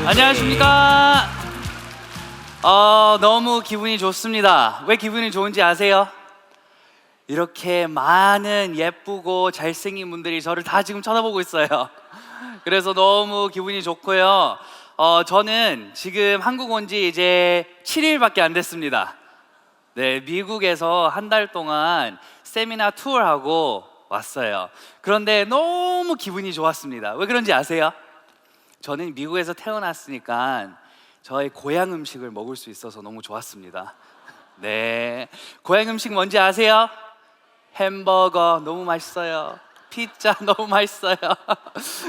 안녕하십니까. 너무 기분이 좋습니다. 왜 기분이 좋은지 아세요? 이렇게 많은 예쁘고 잘생긴 분들이 저를 다 지금 쳐다보고 있어요. 그래서 너무 기분이 좋고요. 저는 지금 한국 온 지 이제 7일밖에 안 됐습니다. 네, 미국에서 한 달 동안 세미나 투어하고 왔어요. 그런데 너무 기분이 좋았습니다. 왜 그런지 아세요? 저는 미국에서 태어났으니까 저의 고향 음식을 먹을 수 있어서 너무 좋았습니다. 네, 고향 음식 뭔지 아세요? 햄버거 너무 맛있어요. 피자 너무 맛있어요.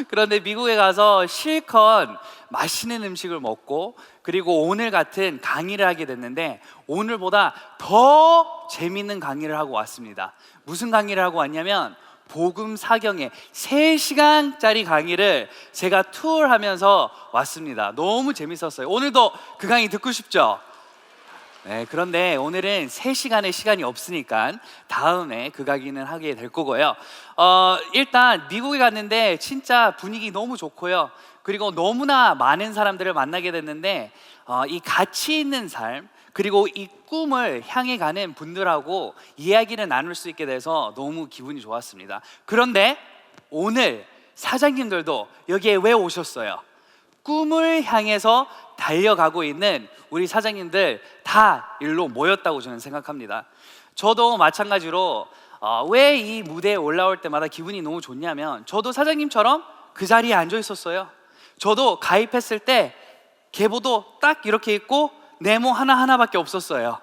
그런데 미국에 가서 실컷 맛있는 음식을 먹고, 그리고 오늘 같은 강의를 하게 됐는데 오늘보다 더 재밌는 강의를 하고 왔습니다. 무슨 강의를 하고 왔냐면 복음 사경의 3시간짜리 강의를 제가 투어하면서 왔습니다. 너무 재밌었어요. 오늘도 그 강의 듣고 싶죠? 네, 그런데 오늘은 3시간의 시간이 없으니까 다음에 그 강의는 하게 될 거고요. 일단 미국에 갔는데 진짜 분위기 너무 좋고요. 그리고 너무나 많은 사람들을 만나게 됐는데 이 가치 있는 삶, 그리고 이 꿈을 향해 가는 분들하고 이야기를 나눌 수 있게 돼서 너무 기분이 좋았습니다. 그런데 오늘 사장님들도 여기에 왜 오셨어요? 꿈을 향해서 달려가고 있는 우리 사장님들 다 일로 모였다고 저는 생각합니다. 저도 마찬가지로 왜 이 무대에 올라올 때마다 기분이 너무 좋냐면, 저도 사장님처럼 그 자리에 앉아 있었어요. 저도 가입했을 때 계보도 딱 이렇게 있고 네모 하나하나밖에 없었어요.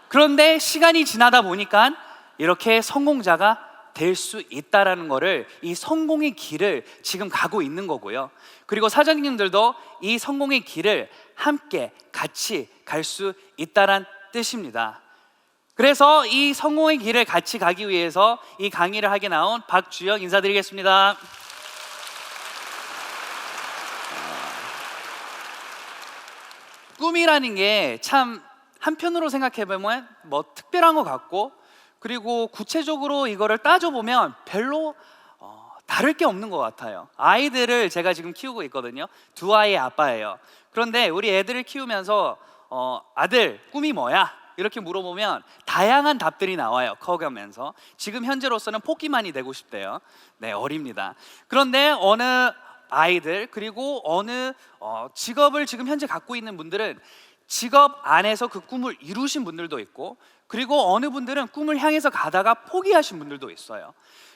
그런데 시간이 지나다 보니까 이렇게 성공자가 될 수 있다라는 거를, 이 성공의 길을 지금 가고 있는 거고요. 그리고 사장님들도 이 성공의 길을 함께 같이 갈 수 있다란 뜻입니다. 그래서 이 성공의 길을 같이 가기 위해서 이 강의를 하게 나온 박주영 인사드리겠습니다. 꿈이라는 게 참 한편으로 생각해보면 뭐 특별한 것 같고, 그리고 구체적으로 이거를 따져보면 별로 다를 게 없는 것 같아요. 아이들을 제가 지금 키우고 있거든요. 2아이의 아빠예요. 그런데 우리 애들을 키우면서 아들 꿈이 뭐야? 이렇게 물어보면 다양한 답들이 나와요. 커가면서 지금 현재로서는 포기만이 되고 싶대요. 네, 어립니다. 그런데 어느 아이들, 그리고 어느 직업을 지금 현재 갖고 있는 분들은 직업 안에서 그 꿈을 이루신 분들도 있고, 그리고 어느 분들은 꿈을 향해서 가다가 포기하신 분들도 있어요.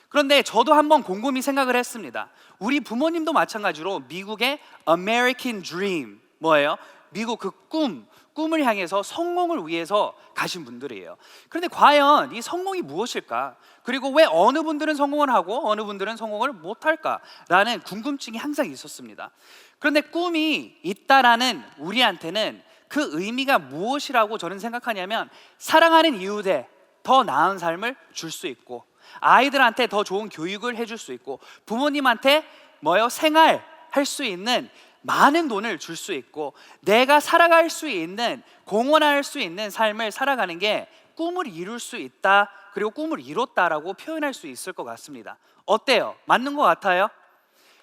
그런데 저도 한번 곰곰이 생각을 했습니다. 우리 부모님도 마찬가지로 미국의 American Dream, 뭐예요? 미국 그 꿈을 향해서 성공을 위해서 가신 분들이에요. 그런데 과연 이 성공이 무엇일까? 그리고 왜 어느 분들은 성공을 하고 어느 분들은 성공을 못할까라는 궁금증이 항상 있었습니다. 그런데 꿈이 있다라는 우리한테는 그 의미가 무엇이라고 저는 생각하냐면, 사랑하는 이웃에 더 나은 삶을 줄 수 있고, 아이들한테 더 좋은 교육을 해줄 수 있고, 부모님한테 생활할 수 있는 많은 돈을 줄 수 있고, 내가 살아갈 수 있는, 공헌할 수 있는 삶을 살아가는 게 꿈을 이룰 수 있다, 그리고 꿈을 이뤘다라고 표현할 수 있을 것 같습니다. 어때요? 맞는 것 같아요?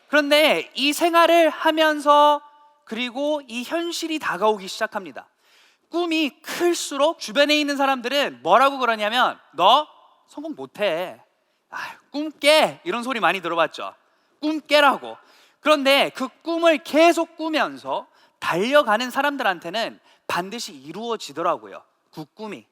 그런데 이 생활을 하면서, 그리고 이 현실이 다가오기 시작합니다. 꿈이 클수록 주변에 있는 사람들은 뭐라고 그러냐면, 너 성공 못해, 꿈 깨, 이런 소리 많이 들어봤죠? 꿈 깨라고. 그런데 그 꿈을 계속 꾸면서 달려가는 사람들한테는 반드시 이루어지더라고요, 그 꿈이.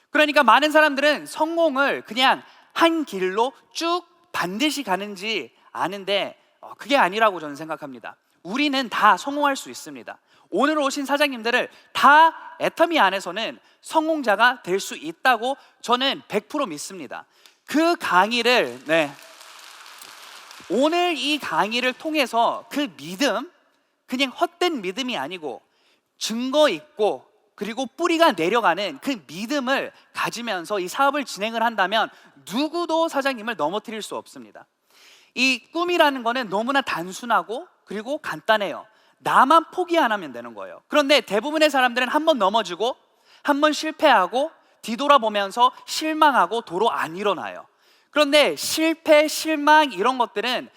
그러니까 많은 사람들은 성공을 그냥 한 길로 쭉 반드시 가는지 아는데 그게 아니라고 저는 생각합니다. 우리는 다 성공할 수 있습니다. 오늘 오신 사장님들을 다 애터미 안에서는 성공자가 될 수 있다고 저는 100% 믿습니다. 그 강의를, 오늘 이 강의를 통해서 그 믿음, 그냥 헛된 믿음이 아니고 증거 있고, 그리고 뿌리가 내려가는 그 믿음을 가지면서 이 사업을 진행을 한다면 누구도 사장님을 넘어뜨릴 수 없습니다. 이 꿈이라는 거는 너무나 단순하고 그리고 간단해요. 나만 포기 안 하면 되는 거예요. 그런데 대부분의 사람들은 한 번 넘어지고 한 번 실패하고 뒤돌아보면서 실망하고 도로 안 일어나요. 그런데 실패, 실망 이런 것들은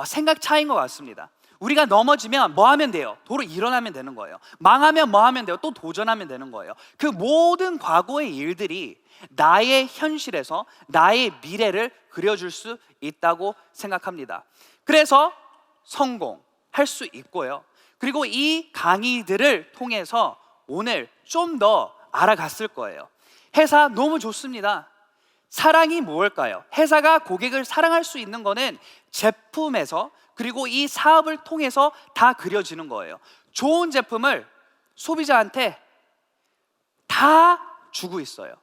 생각 차이인 것 같습니다. 우리가 넘어지면 뭐 하면 돼요? 도로 일어나면 되는 거예요. 망하면 뭐 하면 돼요? 또 도전하면 되는 거예요. 그 모든 과거의 일들이 나의 현실에서 나의 미래를 그려줄 수 있다고 생각합니다. 그래서 성공할 수 있고요. 그리고 이 강의들을 통해서 오늘 좀 더 알아갔을 거예요. 회사 너무 좋습니다. 사랑이 무엇일까요? 회사가 고객을 사랑할 수 있는 거는 제품에서, 그리고 이 사업을 통해서 다 그려지는 거예요. 좋은 제품을 소비자한테 다 주고 있어요.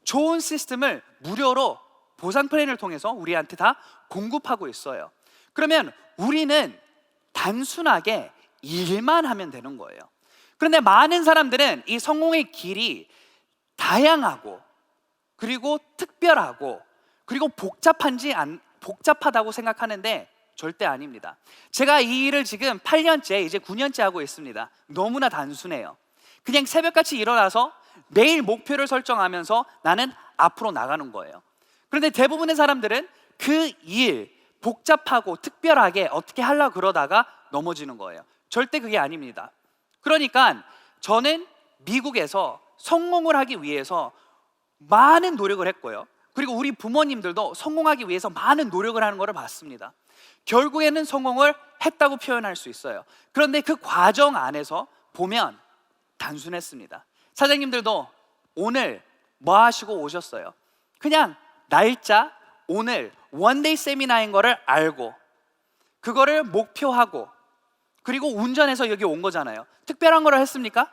좋은 시스템을 무료로 보상 플랜을 통해서 우리한테 다 공급하고 있어요. 그러면 우리는 단순하게 일만 하면 되는 거예요. 그런데 많은 사람들은 이 성공의 길이 다양하고, 그리고 특별하고, 그리고 복잡하다고 생각하는데 절대 아닙니다. 제가 이 일을 지금 8년째, 이제 9년째 하고 있습니다. 너무나 단순해요. 그냥 새벽같이 일어나서 매일 목표를 설정하면서 나는 앞으로 나가는 거예요. 그런데 대부분의 사람들은 그 일, 복잡하고 특별하게 어떻게 하려고 그러다가 넘어지는 거예요. 절대 그게 아닙니다. 그러니까 저는 미국에서 성공을 하기 위해서 많은 노력을 했고요. 그리고 우리 부모님들도 성공하기 위해서 많은 노력을 하는 것을 봤습니다. 결국에는 성공을 했다고 표현할 수 있어요. 그런데 그 과정 안에서 보면 단순했습니다. 사장님들도 오늘 뭐 하시고 오셨어요? 그냥 날짜, 오늘 원데이 세미나인 거를 알고, 그거를 목표하고, 그리고 운전해서 여기 온 거잖아요. 특별한 거를 했습니까?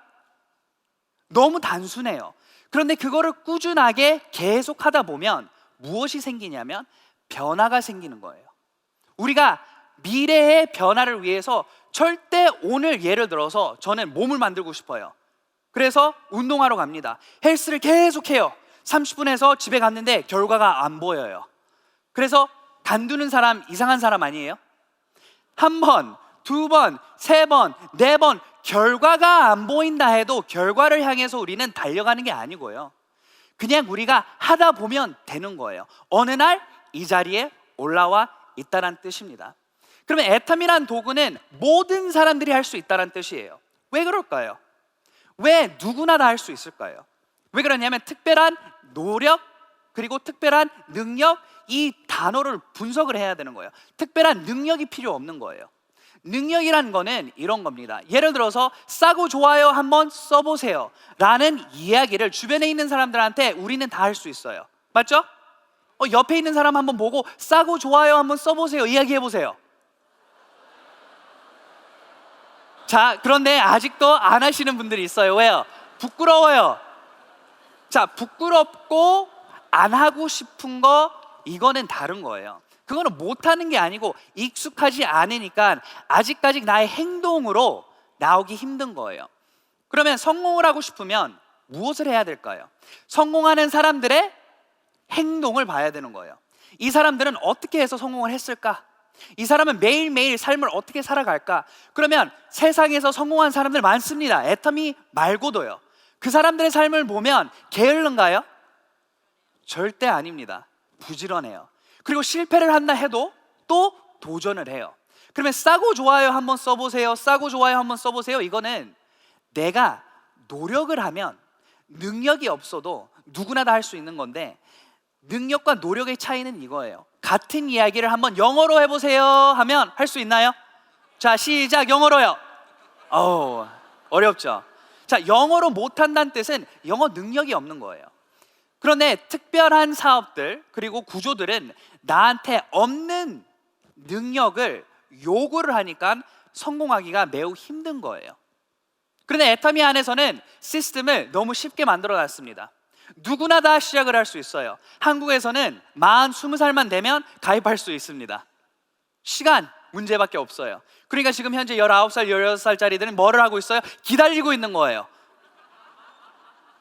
너무 단순해요. 그런데 그거를 꾸준하게 계속 하다 보면 무엇이 생기냐면 변화가 생기는 거예요. 우리가 미래의 변화를 위해서 절대 오늘, 예를 들어서 저는 몸을 만들고 싶어요. 그래서 운동하러 갑니다. 헬스를 계속 해요. 30분에서 집에 갔는데 결과가 안 보여요. 그래서 간두는 사람 이상한 사람 아니에요? 한 번, 두 번, 세 번, 네 번 결과가 안 보인다 해도 결과를 향해서 우리는 달려가는 게 아니고요. 그냥 우리가 하다 보면 되는 거예요. 어느 날 이 자리에 올라와 있다는 뜻입니다. 그러면 애텀이란 도구는 모든 사람들이 할 수 있다는 뜻이에요. 왜 그럴까요? 왜 누구나 다 할 수 있을까요? 왜 그러냐면 특별한 노력, 그리고 특별한 능력, 이 단어를 분석을 해야 되는 거예요. 특별한 능력이 필요 없는 거예요. 능력이란 거는 이런 겁니다. 예를 들어서 싸고 좋아요 한번 써보세요 라는 이야기를 주변에 있는 사람들한테 우리는 다 할 수 있어요. 맞죠? 옆에 있는 사람 한번 보고 싸고 좋아요 한번 써보세요 이야기해 보세요. 자, 그런데 아직도 안 하시는 분들이 있어요. 왜요? 부끄러워요. 자, 부끄럽고 안 하고 싶은 거, 이거는 다른 거예요. 그거는 못하는 게 아니고 익숙하지 않으니까 아직까지 나의 행동으로 나오기 힘든 거예요. 그러면 성공을 하고 싶으면 무엇을 해야 될까요? 성공하는 사람들의 행동을 봐야 되는 거예요. 이 사람들은 어떻게 해서 성공을 했을까? 이 사람은 매일매일 삶을 어떻게 살아갈까? 그러면 세상에서 성공한 사람들 많습니다. 애터미 말고도요. 그 사람들의 삶을 보면 게을른가요? 절대 아닙니다. 부지런해요. 그리고 실패를 한다 해도 또 도전을 해요. 그러면 싸고 좋아요 한번 써보세요, 싸고 좋아요 한번 써보세요, 이거는 내가 노력을 하면, 능력이 없어도 누구나 다 할 수 있는 건데, 능력과 노력의 차이는 이거예요. 같은 이야기를 한번 영어로 해보세요 하면 할 수 있나요? 자, 시작. 영어로요. 어렵죠? 자, 영어로 못한다는 뜻은 영어 능력이 없는 거예요. 그런데 특별한 사업들, 그리고 구조들은 나한테 없는 능력을 요구를 하니까 성공하기가 매우 힘든 거예요. 그런데 애터미 안에서는 시스템을 너무 쉽게 만들어 놨습니다. 누구나 다 시작을 할 수 있어요. 한국에서는 20살만 되면 가입할 수 있습니다. 시간 문제밖에 없어요. 그러니까 지금 현재 19살, 16살짜리들은 뭐를 하고 있어요? 기다리고 있는 거예요.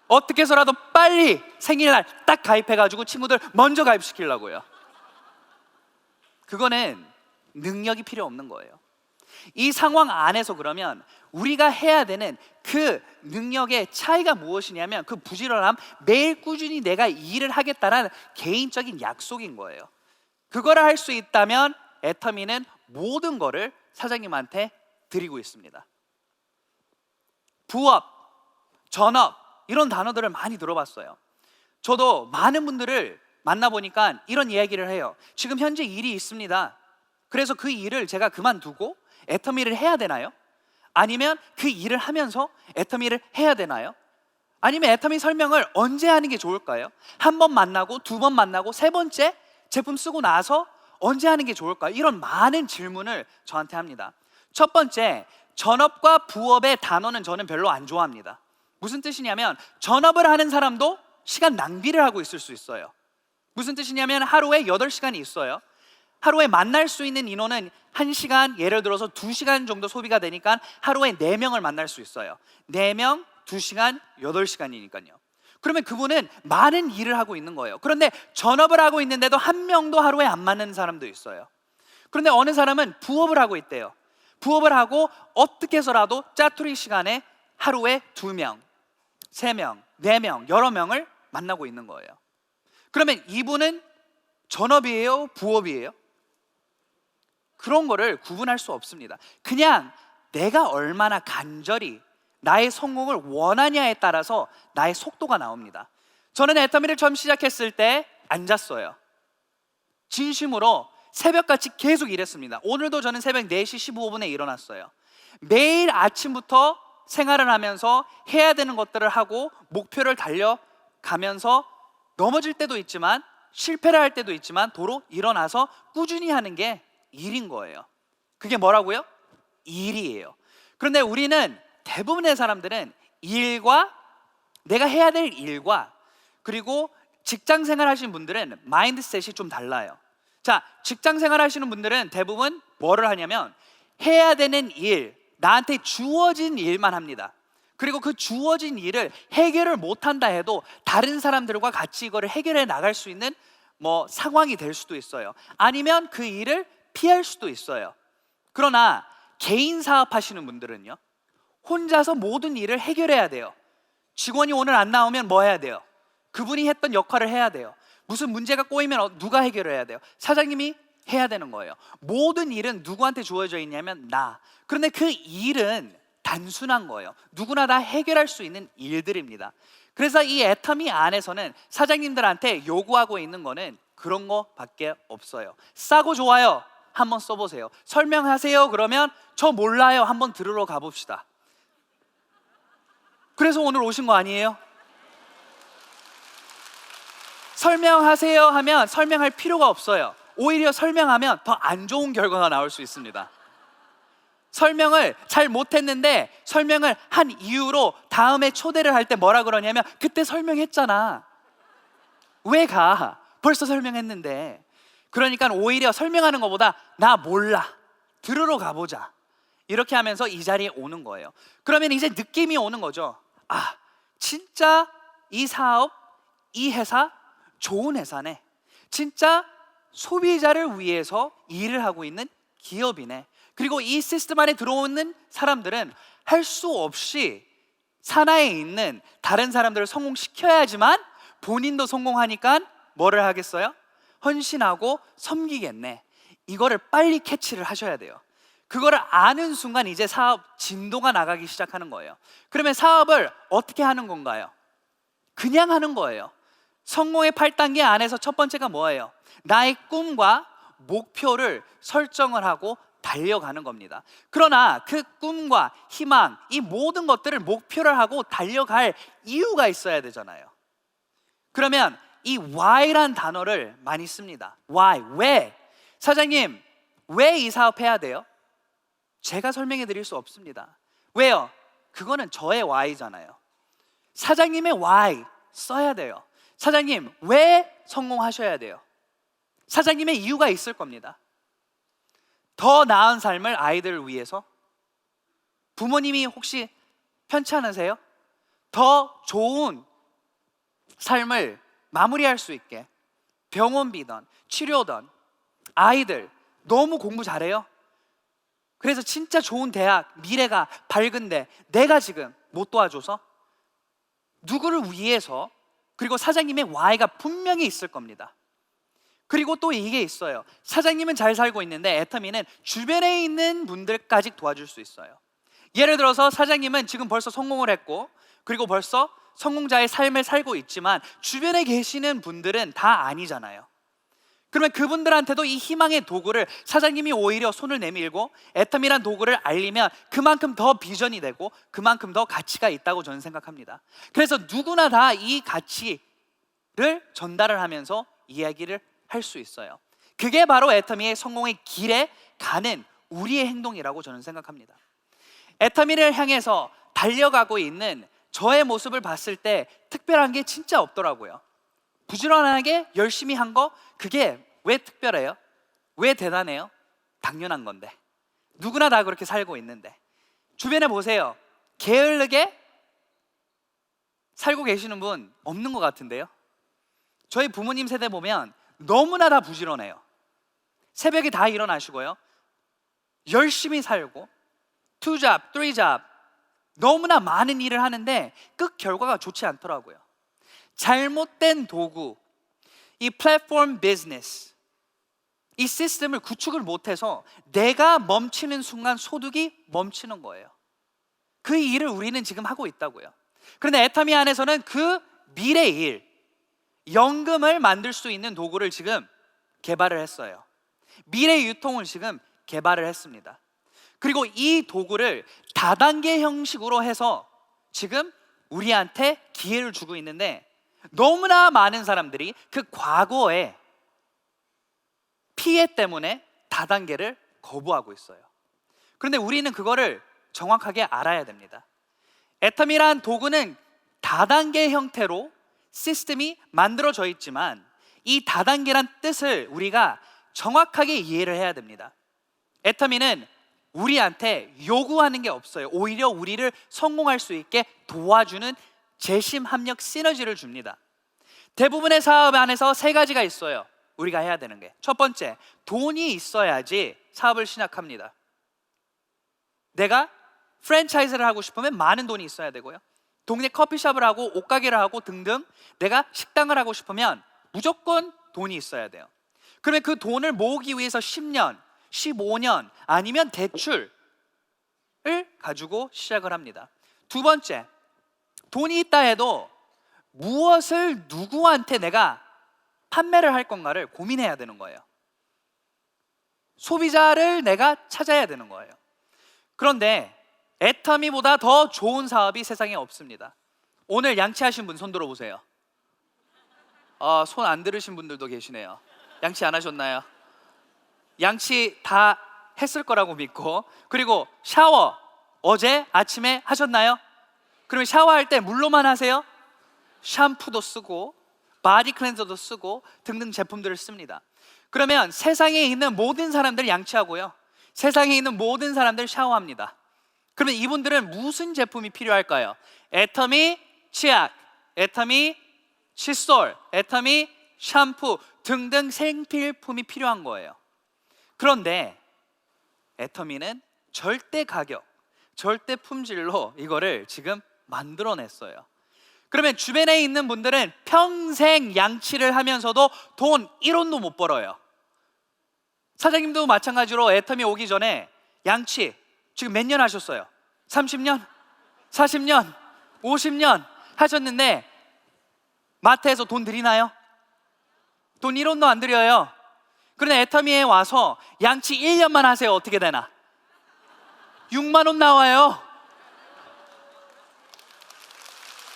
어떻게 해서라도 빨리 생일날 딱 가입해가지고 친구들 먼저 가입시키려고요. 그거는 능력이 필요 없는 거예요. 이 상황 안에서 그러면 우리가 해야 되는 그 능력의 차이가 무엇이냐면, 그 부지런함, 매일 꾸준히 내가 이 일을 하겠다는 개인적인 약속인 거예요. 그거를 할 수 있다면 애터미는 모든 거를 사장님한테 드리고 있습니다. 부업, 전업 이런 단어들을 많이 들어봤어요. 저도 많은 분들을 만나보니까 이런 이야기를 해요. 지금 현재 일이 있습니다. 그래서 그 일을 제가 그만두고 애터미를 해야 되나요? 아니면 그 일을 하면서 애터미를 해야 되나요? 아니면 애터미 설명을 언제 하는 게 좋을까요? 한 번 만나고, 두 번 만나고, 세 번째 제품 쓰고 나서 언제 하는 게 좋을까요? 이런 많은 질문을 저한테 합니다. 첫 번째, 전업과 부업의 단어는 저는 별로 안 좋아합니다. 무슨 뜻이냐면 전업을 하는 사람도 시간 낭비를 하고 있을 수 있어요. 무슨 뜻이냐면 하루에 8시간이 있어요. 하루에 만날 수 있는 인원은 1시간, 예를 들어서 2시간 정도 소비가 되니까 하루에 4명을 만날 수 있어요. 4명, 2시간, 8시간이니까요. 그러면 그분은 많은 일을 하고 있는 거예요. 그런데 전업을 하고 있는데도 한 명도 하루에 안 만나는 사람도 있어요. 그런데 어느 사람은 부업을 하고 있대요. 부업을 하고 어떻게 해서라도 짜투리 시간에 하루에 2명, 3명, 4명, 여러 명을 만나고 있는 거예요. 그러면 이분은 전업이에요? 부업이에요? 그런 거를 구분할 수 없습니다. 그냥 내가 얼마나 간절히 나의 성공을 원하냐에 따라서 나의 속도가 나옵니다. 저는 애터미를 처음 시작했을 때 앉았어요. 진심으로 새벽같이 계속 일했습니다. 오늘도 저는 새벽 4시 15분에 일어났어요. 매일 아침부터 생활을 하면서 해야 되는 것들을 하고 목표를 달려가면서 넘어질 때도 있지만 실패를 할 때도 있지만 도로 일어나서 꾸준히 하는 게 일인 거예요. 그게 뭐라고요? 일이에요. 그런데 우리는 대부분의 사람들은 일과 내가 해야 될 일과 그리고 직장 생활 하시는 분들은 마인드셋이 좀 달라요. 자, 직장 생활 하시는 분들은 대부분 뭐를 하냐면 해야 되는 일, 나한테 주어진 일만 합니다. 그리고 그 주어진 일을 해결을 못한다 해도 다른 사람들과 같이 이거를 해결해 나갈 수 있는 상황이 될 수도 있어요. 아니면 그 일을 피할 수도 있어요. 그러나 개인 사업 하시는 분들은요, 혼자서 모든 일을 해결해야 돼요. 직원이 오늘 안 나오면 뭐 해야 돼요? 그분이 했던 역할을 해야 돼요. 무슨 문제가 꼬이면 누가 해결을 해야 돼요? 사장님이 해야 되는 거예요. 모든 일은 누구한테 주어져 있냐면 나. 그런데 그 일은 단순한 거예요. 누구나 다 해결할 수 있는 일들입니다. 그래서 이 애터미 안에서는 사장님들한테 요구하고 있는 거는 그런 거밖에 없어요. 싸고 좋아요, 한번 써보세요. 설명하세요, 그러면 저 몰라요, 한번 들으러 가봅시다. 그래서 오늘 오신 거 아니에요? 설명하세요 하면 설명할 필요가 없어요. 오히려 설명하면 더 안 좋은 결과가 나올 수 있습니다. 설명을 잘 못했는데 설명을 한 이유로 다음에 초대를 할 때 뭐라 그러냐면 그때 설명했잖아, 왜 가? 벌써 설명했는데. 그러니까 오히려 설명하는 것보다 나 몰라, 들으러 가보자, 이렇게 하면서 이 자리에 오는 거예요. 그러면 이제 느낌이 오는 거죠. 아, 진짜 이 사업, 이 회사 좋은 회사네. 진짜 소비자를 위해서 일을 하고 있는 기업이네. 그리고 이 시스템 안에 들어오는 사람들은 할 수 없이 산하에 있는 다른 사람들을 성공시켜야지만 본인도 성공하니까 뭐를 하겠어요? 헌신하고 섬기겠네. 이거를 빨리 캐치를 하셔야 돼요. 그거를 아는 순간 이제 사업 진도가 나가기 시작하는 거예요. 그러면 사업을 어떻게 하는 건가요? 그냥 하는 거예요. 성공의 8단계 안에서 첫 번째가 뭐예요? 나의 꿈과 목표를 설정을 하고 달려가는 겁니다. 그러나 그 꿈과 희망, 이 모든 것들을 목표를 하고 달려갈 이유가 있어야 되잖아요. 그러면 이 why란 단어를 많이 씁니다. why, 왜? 사장님, 왜 이 사업 해야 돼요? 제가 설명해 드릴 수 없습니다. 왜요? 그거는 저의 why잖아요. 사장님의 why 써야 돼요. 사장님, 왜 성공하셔야 돼요? 사장님의 이유가 있을 겁니다. 더 나은 삶을 아이들을 위해서? 부모님이 혹시 편찮으세요? 더 좋은 삶을 마무리할 수 있게 병원비든 치료든, 아이들 너무 공부 잘해요? 그래서 진짜 좋은 대학, 미래가 밝은데 내가 지금 못 도와줘서? 누구를 위해서? 그리고 사장님의 why가 분명히 있을 겁니다. 그리고 또 이게 있어요. 사장님은 잘 살고 있는데 애터미는 주변에 있는 분들까지 도와줄 수 있어요. 예를 들어서 사장님은 지금 벌써 성공을 했고, 그리고 벌써 성공자의 삶을 살고 있지만 주변에 계시는 분들은 다 아니잖아요. 그러면 그분들한테도 이 희망의 도구를 사장님이 오히려 손을 내밀고 애터미란 도구를 알리면 그만큼 더 비전이 되고 그만큼 더 가치가 있다고 저는 생각합니다. 그래서 누구나 다 이 가치를 전달을 하면서 이야기를 할 수 있어요. 그게 바로 애터미의 성공의 길에 가는 우리의 행동이라고 저는 생각합니다. 애터미를 향해서 달려가고 있는 저의 모습을 봤을 때 특별한 게 진짜 없더라고요. 부지런하게 열심히 한 거, 그게 왜 특별해요? 왜 대단해요? 당연한 건데. 누구나 다 그렇게 살고 있는데. 주변에 보세요. 게으르게 살고 계시는 분 없는 것 같은데요. 저희 부모님 세대 보면 너무나 다 부지런해요. 새벽에 다 일어나시고요, 열심히 살고 2job, 3job 너무나 많은 일을 하는데 끝 결과가 좋지 않더라고요. 잘못된 도구, 이 플랫폼 비즈니스, 이 시스템을 구축을 못해서 내가 멈추는 순간 소득이 멈추는 거예요. 그 일을 우리는 지금 하고 있다고요. 그런데 애터미 안에서는 그 미래 일, 연금을 만들 수 있는 도구를 지금 개발을 했어요. 미래 유통을 지금 개발을 했습니다. 그리고 이 도구를 다단계 형식으로 해서 지금 우리한테 기회를 주고 있는데, 너무나 많은 사람들이 그 과거의 피해 때문에 다단계를 거부하고 있어요. 그런데 우리는 그거를 정확하게 알아야 됩니다. 애터미란 도구는 다단계 형태로 시스템이 만들어져 있지만 이 다단계란 뜻을 우리가 정확하게 이해를 해야 됩니다. 애터미는 우리한테 요구하는 게 없어요. 오히려 우리를 성공할 수 있게 도와주는 재심, 합력, 시너지를 줍니다. 대부분의 사업 안에서 세 가지가 있어요. 우리가 해야 되는 게. 첫 번째, 돈이 있어야지 사업을 시작합니다. 내가 프랜차이즈를 하고 싶으면 많은 돈이 있어야 되고요, 동네 커피숍을 하고 옷가게를 하고 등등 내가 식당을 하고 싶으면 무조건 돈이 있어야 돼요. 그러면 그 돈을 모으기 위해서 10년, 15년 아니면 대출을 가지고 시작을 합니다. 두 번째, 돈이 있다 해도 무엇을 누구한테 내가 판매를 할 건가를 고민해야 되는 거예요. 소비자를 내가 찾아야 되는 거예요. 그런데 애터미보다 더 좋은 사업이 세상에 없습니다. 오늘 양치하신 분 손 들어보세요. 손 안 들으신 분들도 계시네요. 양치 안 하셨나요? 양치 다 했을 거라고 믿고, 그리고 샤워 어제 아침에 하셨나요? 그러면 샤워할 때 물로만 하세요? 샴푸도 쓰고 바디 클렌저도 쓰고 등등 제품들을 씁니다. 그러면 세상에 있는 모든 사람들 양치하고요, 세상에 있는 모든 사람들 샤워합니다. 그러면 이분들은 무슨 제품이 필요할까요? 애터미 치약, 애터미 칫솔, 애터미 샴푸 등등 생필품이 필요한 거예요. 그런데 애터미는 절대 가격, 절대 품질로 이거를 지금 만들어냈어요. 그러면 주변에 있는 분들은 평생 양치를 하면서도 돈 1원도 못 벌어요. 사장님도 마찬가지로 애터미 오기 전에 양치 지금 몇 년 하셨어요? 30년? 40년? 50년 하셨는데 마트에서 돈 드리나요? 돈 1원도 안 드려요. 그런데 애터미에 와서 양치 1년만 하세요. 어떻게 되나? 6만 원 나와요.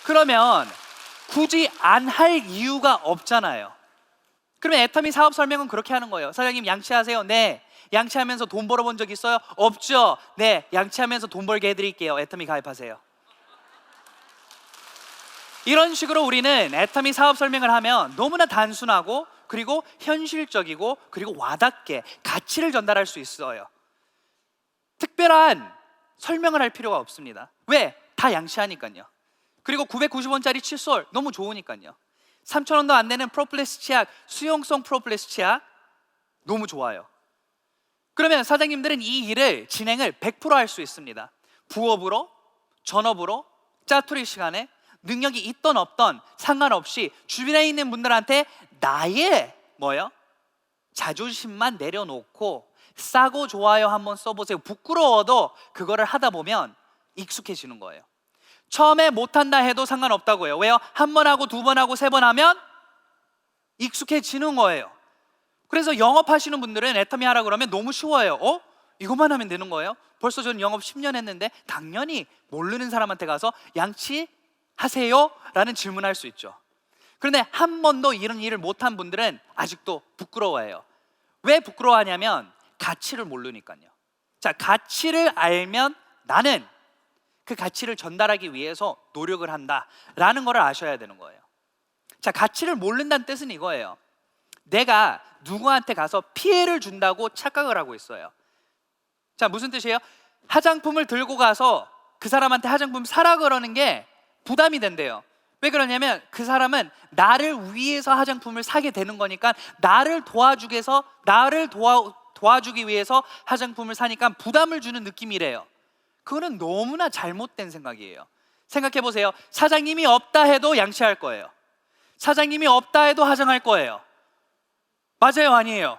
그러면 굳이 안 할 이유가 없잖아요. 그러면 애터미 사업 설명은 그렇게 하는 거예요. 사장님 양치하세요. 네. 양치하면서 돈 벌어본 적 있어요? 없죠. 네. 양치하면서 돈 벌게 해드릴게요. 애터미 가입하세요. 이런 식으로 우리는 애터미 사업 설명을 하면 너무나 단순하고 그리고 현실적이고 그리고 와닿게 가치를 전달할 수 있어요. 특별한 설명을 할 필요가 없습니다. 왜? 다 양치하니까요. 그리고 990원짜리 칫솔 너무 좋으니까요. 3,000원도 안 되는 프로폴리스 치약, 수용성 프로폴리스 치약 너무 좋아요. 그러면 사장님들은 이 일을 진행을 100% 할 수 있습니다. 부업으로, 전업으로, 짜투리 시간에 능력이 있던 없던 상관없이 주변에 있는 분들한테 나의 뭐요? 자존심만 내려놓고 싸고 좋아요 한번 써보세요. 부끄러워도 그거를 하다 보면 익숙해지는 거예요. 처음에 못한다 해도 상관없다고요. 왜요? 한 번 하고 두 번 하고 세 번 하면 익숙해지는 거예요. 그래서 영업하시는 분들은 애터미 하라 그러면 너무 쉬워요. 이것만 하면 되는 거예요? 벌써 저는 영업 10년 했는데 당연히 모르는 사람한테 가서 양치하세요? 라는 질문할 수 있죠. 그런데 한 번도 이런 일을 못한 분들은 아직도 부끄러워해요. 왜 부끄러워하냐면 가치를 모르니까요. 자, 가치를 알면 나는 그 가치를 전달하기 위해서 노력을 한다라는 걸 아셔야 되는 거예요. 자, 가치를 모른다는 뜻은 이거예요. 내가 누구한테 가서 피해를 준다고 착각을 하고 있어요. 자, 무슨 뜻이에요? 화장품을 들고 가서 그 사람한테 화장품 사라 그러는 게 부담이 된대요. 왜 그러냐면 그 사람은 나를 위해서 화장품을 사게 되는 거니까 나를 도와주기 위해서 화장품을 사니까 부담을 주는 느낌이래요. 그거는 너무나 잘못된 생각이에요. 생각해 보세요. 사장님이 없다 해도 양치할 거예요. 사장님이 없다 해도 화장할 거예요. 맞아요, 아니에요?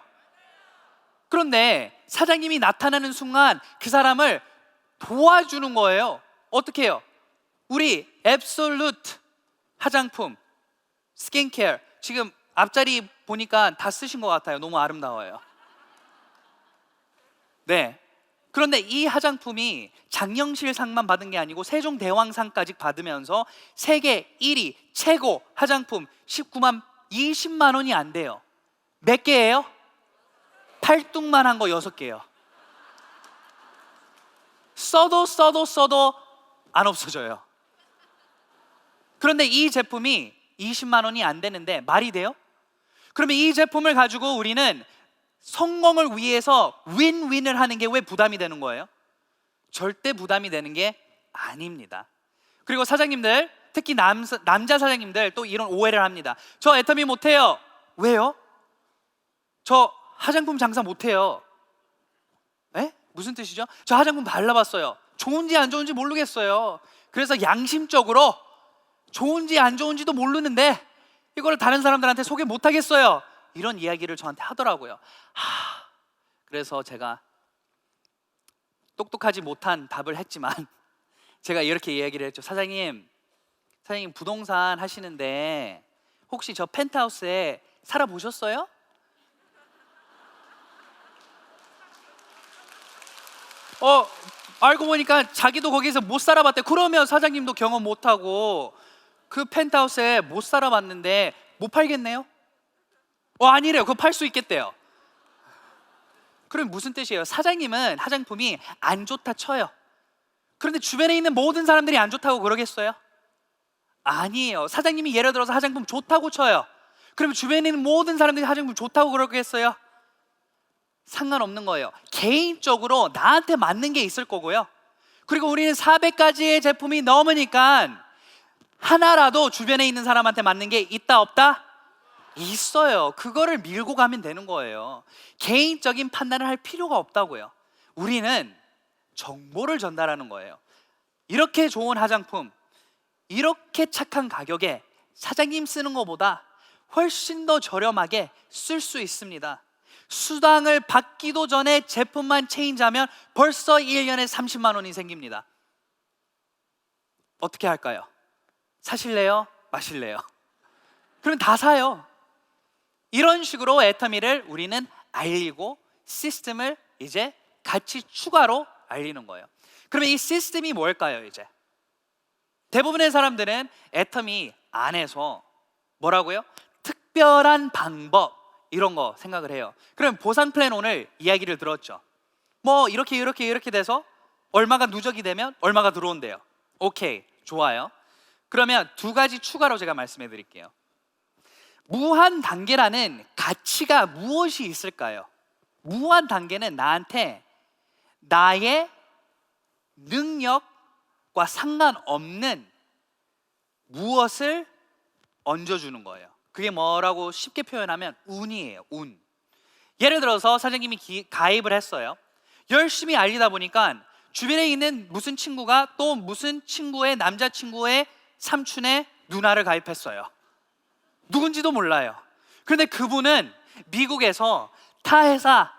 그런데 사장님이 나타나는 순간 그 사람을 도와주는 거예요. 어떻게 해요? 우리 앱솔루트 화장품, 스킨케어 지금 앞자리 보니까 다 쓰신 것 같아요. 너무 아름다워요. 네. 그런데 이 화장품이 장영실 상만 받은 게 아니고 세종대왕상까지 받으면서 세계 1위 최고 화장품 20만 원이 안 돼요. 몇 개예요? 팔뚝만한 거 6개요. 써도 안 없어져요. 그런데 이 제품이 20만 원이 안 되는데 말이 돼요? 그러면 이 제품을 가지고 우리는 성공을 위해서 윈윈을 하는 게 왜 부담이 되는 거예요? 절대 부담이 되는 게 아닙니다. 그리고 사장님들, 특히 남자 사장님들 또 이런 오해를 합니다. 저 애터미 못해요. 왜요? 저 화장품 장사 못해요. 에? 무슨 뜻이죠? 저 화장품 발라봤어요. 좋은지 안 좋은지 모르겠어요. 그래서 양심적으로 좋은지 안 좋은지도 모르는데 이걸 다른 사람들한테 소개 못하겠어요. 이런 이야기를 저한테 하더라고요. 그래서 제가 똑똑하지 못한 답을 했지만 제가 이렇게 이야기를 했죠. 사장님 부동산 하시는데 혹시 저 펜트하우스에 살아보셨어요? 알고 보니까 자기도 거기서 못 살아봤대. 그러면 사장님도 경험 못하고 그 펜트하우스에 못 살아봤는데 못 팔겠네요? 아니래요. 그거 팔 수 있겠대요. 그럼 무슨 뜻이에요? 사장님은 화장품이 안 좋다 쳐요. 그런데 주변에 있는 모든 사람들이 안 좋다고 그러겠어요? 아니에요. 사장님이 예를 들어서 화장품 좋다고 쳐요. 그러면 주변에 있는 모든 사람들이 화장품 좋다고 그러겠어요? 상관없는 거예요. 개인적으로 나한테 맞는 게 있을 거고요. 그리고 우리는 400가지의 제품이 넘으니까 하나라도 주변에 있는 사람한테 맞는 게 있다 없다? 있어요. 그거를 밀고 가면 되는 거예요. 개인적인 판단을 할 필요가 없다고요. 우리는 정보를 전달하는 거예요. 이렇게 좋은 화장품, 이렇게 착한 가격에 사장님 쓰는 것보다 훨씬 더 저렴하게 쓸 수 있습니다. 수당을 받기도 전에 제품만 체인지하면 벌써 1년에 30만 원이 생깁니다. 어떻게 할까요? 사실래요? 마실래요? 그럼 다 사요. 이런 식으로 애터미를 우리는 알리고 시스템을 이제 같이 추가로 알리는 거예요. 그러면 이 시스템이 뭘까요? 이제 대부분의 사람들은 애터미 안에서 뭐라고요? 특별한 방법 이런 거 생각을 해요. 그럼 보상 플랜 오늘 이야기를 들었죠. 뭐 이렇게 돼서 얼마가 누적이 되면 얼마가 들어온대요. 오케이, 좋아요. 그러면 두 가지 추가로 제가 말씀해 드릴게요. 무한 단계라는 가치가 무엇이 있을까요? 무한 단계는 나한테 나의 능력과 상관없는 무엇을 얹어주는 거예요. 그게 뭐라고 쉽게 표현하면 운이에요. 운. 예를 들어서 사장님이 가입을 했어요. 열심히 알리다 보니까 주변에 있는 무슨 친구가 또 무슨 친구의 남자친구의 삼촌의 누나를 가입했어요. 누군지도 몰라요. 그런데 그분은 미국에서 타 회사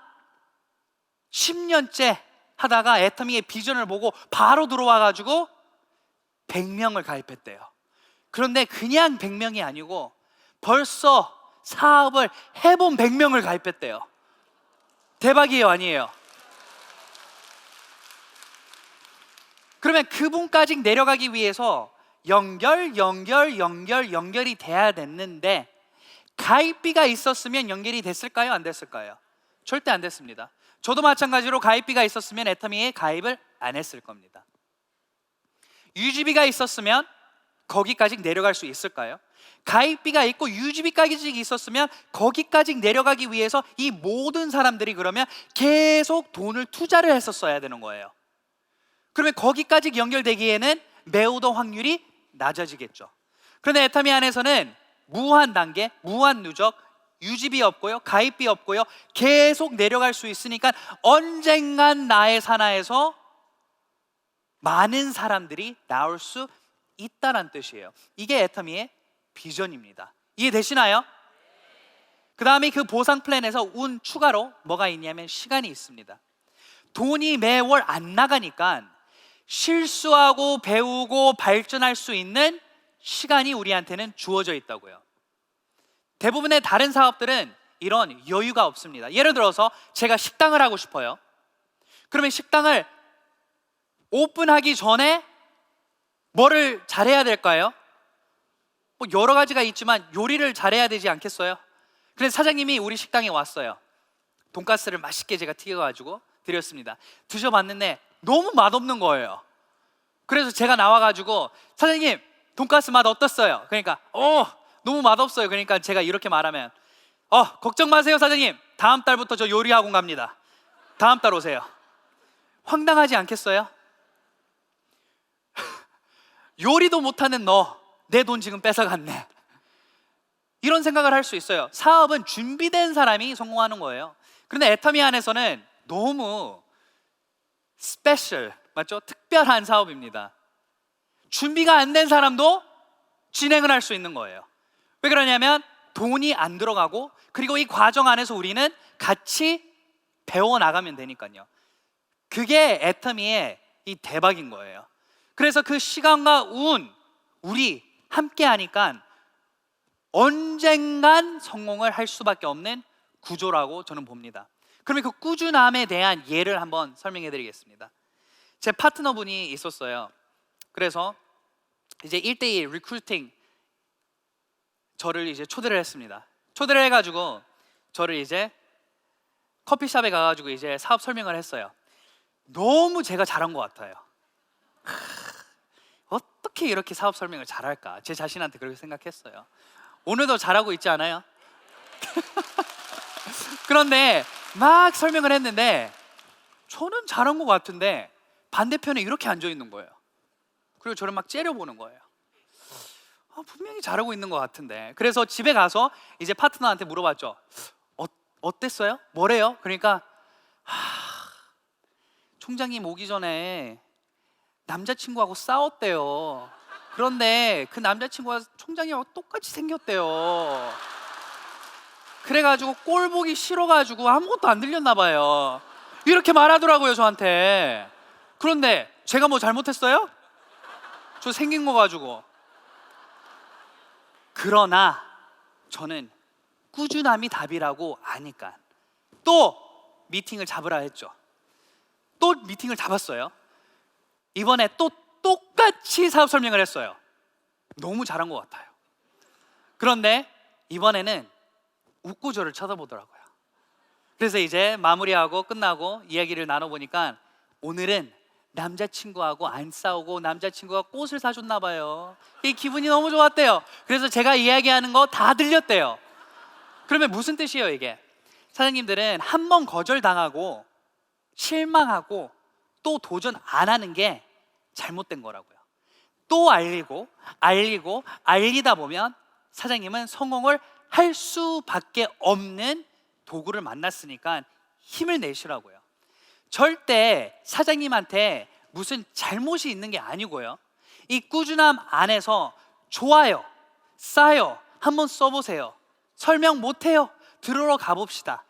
10년째 하다가 애터미의 비전을 보고 바로 들어와가지고 100명을 가입했대요. 그런데 그냥 100명이 아니고 벌써 사업을 해본 100명을 가입했대요. 대박이에요, 아니에요? 그러면 그분까지 내려가기 위해서 연결이 돼야 됐는데 가입비가 있었으면 연결이 됐을까요? 안 됐을까요? 절대 안 됐습니다. 저도 마찬가지로 가입비가 있었으면 애터미에 가입을 안 했을 겁니다. 유지비가 있었으면 거기까지 내려갈 수 있을까요? 가입비가 있고 유지비까지 있었으면 거기까지 내려가기 위해서 이 모든 사람들이 그러면 계속 돈을 투자를 했었어야 되는 거예요. 그러면 거기까지 연결되기에는 매우 더 확률이 낮아지겠죠. 그런데 애터미 안에서는 무한 단계, 무한 누적, 유지비 없고요, 가입비 없고요, 계속 내려갈 수 있으니까 언젠간 나의 산하에서 많은 사람들이 나올 수 있다는 뜻이에요. 이게 애터미의 비전입니다. 이해되시나요? 그 다음에 그 보상 플랜에서 운 추가로 뭐가 있냐면 시간이 있습니다. 돈이 매월 안 나가니까 실수하고 배우고 발전할 수 있는 시간이 우리한테는 주어져 있다고요. 대부분의 다른 사업들은 이런 여유가 없습니다. 예를 들어서 제가 식당을 하고 싶어요. 그러면 식당을 오픈하기 전에 뭐를 잘해야 될까요? 뭐 여러 가지가 있지만 요리를 잘해야 되지 않겠어요? 그래서 사장님이 우리 식당에 왔어요. 돈가스를 맛있게 제가 튀겨가지고 드렸습니다. 드셔봤는데 너무 맛없는 거예요. 그래서 제가 나와가지고 사장님 돈가스 맛 어땠어요? 그러니까 너무 맛없어요. 그러니까 제가 이렇게 말하면 걱정 마세요 사장님, 다음 달부터 저 요리 학원 갑니다. 다음 달 오세요. 황당하지 않겠어요? 요리도 못하는 너, 내 돈 지금 뺏어갔네. 이런 생각을 할 수 있어요. 사업은 준비된 사람이 성공하는 거예요. 그런데 애터미 안에서는 너무 스페셜, 맞죠? 특별한 사업입니다. 준비가 안 된 사람도 진행을 할 수 있는 거예요. 왜 그러냐면 돈이 안 들어가고, 그리고 이 과정 안에서 우리는 같이 배워나가면 되니까요. 그게 애터미의 이 대박인 거예요. 그래서 그 시간과 운, 우리 함께 하니까 언젠간 성공을 할 수밖에 없는 구조라고 저는 봅니다. 그러면 그 꾸준함에 대한 예를 한번 설명해 드리겠습니다. 제 파트너분이 있었어요. 그래서 이제 1대1 리크루팅 저를 이제 초대를 했습니다. 초대를 해가지고 저를 이제 커피숍에 가가지고 이제 사업 설명을 했어요. 너무 제가 잘한 것 같아요. 어떻게 이렇게 사업 설명을 잘할까? 제 자신한테 그렇게 생각했어요. 오늘도 잘하고 있지 않아요? 그런데 막 설명을 했는데 저는 잘한 것 같은데 반대편에 이렇게 앉아 있는 거예요. 그리고 저를 막 째려보는 거예요. 분명히 잘하고 있는 것 같은데. 그래서 집에 가서 이제 파트너한테 물어봤죠. 어땠어요? 뭐래요? 그러니까 총장님 오기 전에 남자친구하고 싸웠대요. 그런데 그 남자친구가 총장님하고 똑같이 생겼대요. 그래가지고 꼴 보기 싫어가지고 아무것도 안 들렸나 봐요. 이렇게 말하더라고요, 저한테. 그런데 제가 뭐 잘못했어요? 저 생긴 거 가지고. 그러나 저는 꾸준함이 답이라고 아니까 또 미팅을 잡으라 했죠. 또 미팅을 잡았어요. 이번에 또 똑같이 사업 설명을 했어요. 너무 잘한 것 같아요. 그런데 이번에는 웃고 저를 쳐다보더라고요. 그래서 이제 마무리하고 끝나고 이야기를 나눠보니까 오늘은 남자친구하고 안 싸우고 남자친구가 꽃을 사줬나 봐요. 이 기분이 너무 좋았대요. 그래서 제가 이야기하는 거 다 들렸대요. 그러면 무슨 뜻이에요 이게? 사장님들은 한 번 거절당하고 실망하고 또 도전 안 하는 게 잘못된 거라고요. 또 알리다 보면 사장님은 성공을 할 수밖에 없는 도구를 만났으니까 힘을 내시라고요. 절대 사장님한테 무슨 잘못이 있는 게 아니고요. 이 꾸준함 안에서 좋아요, 싸요, 한번 써보세요. 설명 못해요, 들으러 가봅시다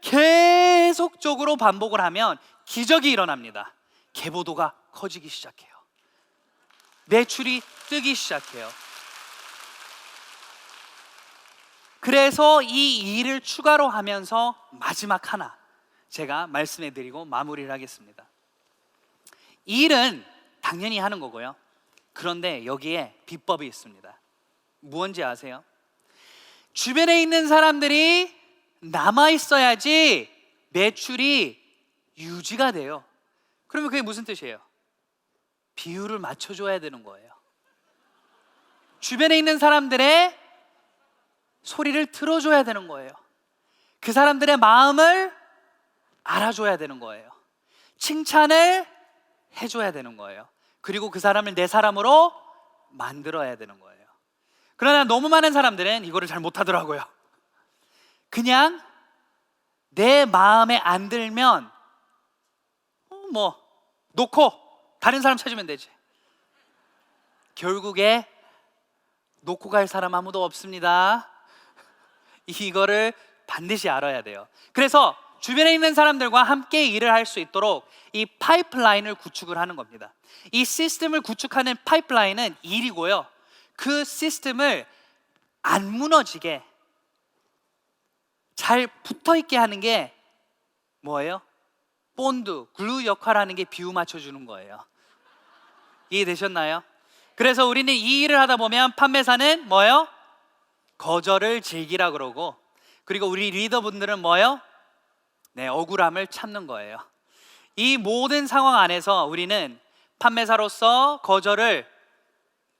계속적으로 반복을 하면 기적이 일어납니다. 계보도가 커지기 시작해요. 매출이 뜨기 시작해요. 그래서 이 일을 추가로 하면서 마지막 하나 제가 말씀해 드리고 마무리를 하겠습니다. 이 일은 당연히 하는 거고요. 그런데 여기에 비법이 있습니다. 무언지 아세요? 주변에 있는 사람들이 남아 있어야지 매출이 유지가 돼요. 그러면 그게 무슨 뜻이에요? 비율을 맞춰줘야 되는 거예요. 주변에 있는 사람들의 소리를 들어줘야 되는 거예요. 그 사람들의 마음을 알아줘야 되는 거예요. 칭찬을 해줘야 되는 거예요. 그리고 그 사람을 내 사람으로 만들어야 되는 거예요. 그러나 너무 많은 사람들은 이거를 잘 못하더라고요. 그냥 내 마음에 안 들면 놓고 다른 사람 찾으면 되지. 결국에 놓고 갈 사람 아무도 없습니다. 이거를 반드시 알아야 돼요. 그래서 주변에 있는 사람들과 함께 일을 할 수 있도록 이 파이프라인을 구축을 하는 겁니다. 이 시스템을 구축하는 파이프라인은 일이고요. 그 시스템을 안 무너지게 잘 붙어있게 하는 게 뭐예요? 본드, 글루 역할을 하는 게 비유 맞춰주는 거예요. 이해되셨나요? 그래서 우리는 이 일을 하다 보면 판매사는 뭐예요? 거절을 즐기라 그러고, 그리고 우리 리더분들은 뭐예요? 네, 억울함을 참는 거예요. 이 모든 상황 안에서 우리는 판매사로서 거절을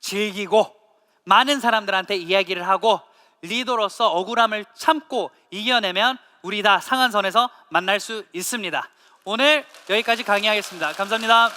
즐기고 많은 사람들한테 이야기를 하고 리더로서 억울함을 참고 이겨내면 우리 다 상한선에서 만날 수 있습니다. 오늘 여기까지 강의하겠습니다. 감사합니다.